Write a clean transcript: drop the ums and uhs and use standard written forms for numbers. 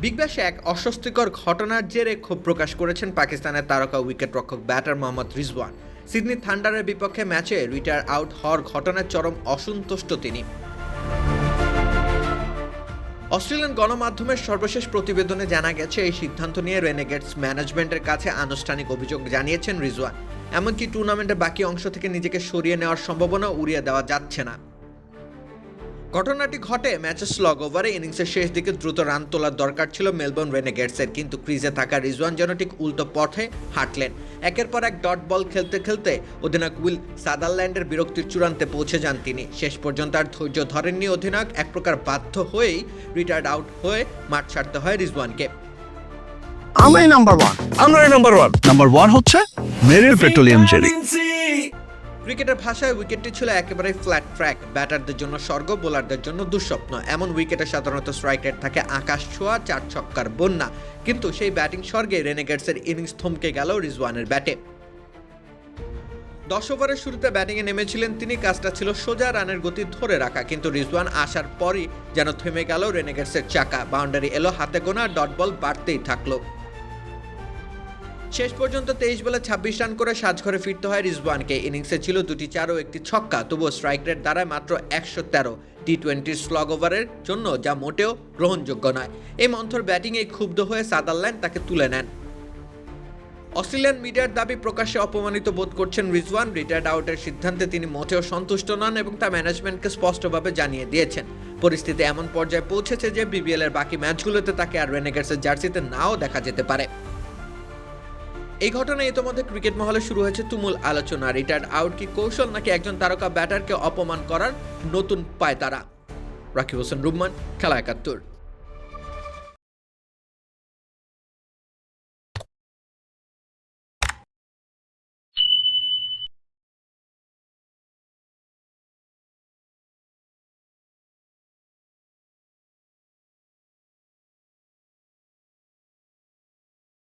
Big ব্যাশে এক অস্বস্তিকর ঘটনার জেরে ক্ষোভ প্রকাশ করেছেন পাকিস্তানের তারকা উইকেটরক্ষক ব্যাটার মোহাম্মদ রিজওয়ান। সিডনি থান্ডারের বিপক্ষে ম্যাচে রিটায়ার আউট হওয়ার ঘটনায় চরম অসন্তুষ্ট তিনি। অস্ট্রেলিয়ান গণমাধ্যমের সর্বশেষ প্রতিবেদনে জানা গেছে, এই সিদ্ধান্ত নিয়ে রেনেগেডস ম্যানেজমেন্টের কাছে আনুষ্ঠানিক অভিযোগ জানিয়েছেন রিজওয়ান। এমনকি টুর্নামেন্টের বাকি অংশ থেকে নিজেকে সরিয়ে নেওয়ার সম্ভাবনা উড়িয়ে দেওয়া যাচ্ছে না। ঘটনাটি ঘটে ম্যাচের স্লগ ওভারে। ইনিংসের শেষ দিকে দ্রুত রান তোলার দরকার ছিল মেলবোর্ন রেনেগেডসের, কিন্তু ক্রিজে থাকা রিজওয়ান যেন ঠিক উল্টো পথে হাঁটলেন। একের পর এক ডট বল খেলতে খেলতে অধিনায়ক উইল সাদারল্যান্ডের বিরক্তির চূড়ান্তে পৌঁছে যান তিনি। শেষ পর্যন্ত আর ধৈর্য ধরেননি অধিনায়ক। এক প্রকার বাধ্য হয়েই রিটায়ার্ড আউট হয়ে মাঠ ছাড়তে হয় রিজওয়ানকে। আমরাই নাম্বার ওয়ান। নাম্বার ওয়ান হচ্ছে মেরিল পেট্রোলিয়াম জেলি। ক্রিকেটের ভাষায় উইকেটটি ছিল একেবারে ফ্ল্যাট ট্র্যাক, ব্যাটারদের জন্য স্বর্গ, বোলারদের জন্য দুঃস্বপ্ন। এমন উইকেটে সাধারণত স্ট্রাইক রেট থাকে আকাশ ছোঁয়া, 4 ছক্কার বন্যা। কিন্তু সেই ব্যাটিং স্বর্গে রেনেগেডসের ইনিংস থমকে গেল রিজওয়ানের ব্যাটে। 10 ওভারের শুরুতে ব্যাটিংয়ে নেমেছিলেন তিনি। কাজটা ছিল সোজা রানের গতি ধরে রাখা, কিন্তু রিজওয়ান আসার পরই যেন থেমে গেল রেনেগেডসের চাকা। বাউন্ডারি এলো, হাতে গোনা ডট বল বাড়তেই থাকলো। শেষ পর্যন্ত 23 বলে 26 রান করে সাজঘরে ফিরতে হয় রিজওয়ানকে। ইনিংসে ছিল 2টি 4 ও 1টি ছক্কা, তবুও স্ট্রাইক রেট দাঁড়ায় মাত্র 113 টি-20 স্লগ ওভারের জন্য, যা মোটেও গ্রহণযোগ্য নয়। এই মন্থর ব্যাটিংয়ে ক্ষুব্ধ হয়ে সাদারল্যান্ড তাকে তুলে নেন। অস্ট্রেলিয়ান মিডিয়ার দাবি, প্রকাশ্যে অপমানিত বোধ করছেন রিজওয়ান। রিটায়ার্ড আউটের সিদ্ধান্তে তিনি মোটেও সন্তুষ্ট নন এবং তা ম্যানেজমেন্টকে স্পষ্টভাবে জানিয়ে দিয়েছেন। পরিস্থিতি এমন পর্যায়ে পৌঁছেছে যে বিবিএল এর বাকি ম্যাচগুলোতে তাকে আর রেনেগেডসের জার্সিতে নাও দেখা যেতে পারে। এই ঘটনায় ইতোমধ্যে ক্রিকেট মহলে শুরু হয়েছে তুমুল আলোচনা। রিটায়ার্ড আউট কি কৌশল, নাকি একজন তারকা ব্যাটারকে অপমান করার নতুন পায়তারা? রাকিব হোসেন রুম্মান, খেলা 71।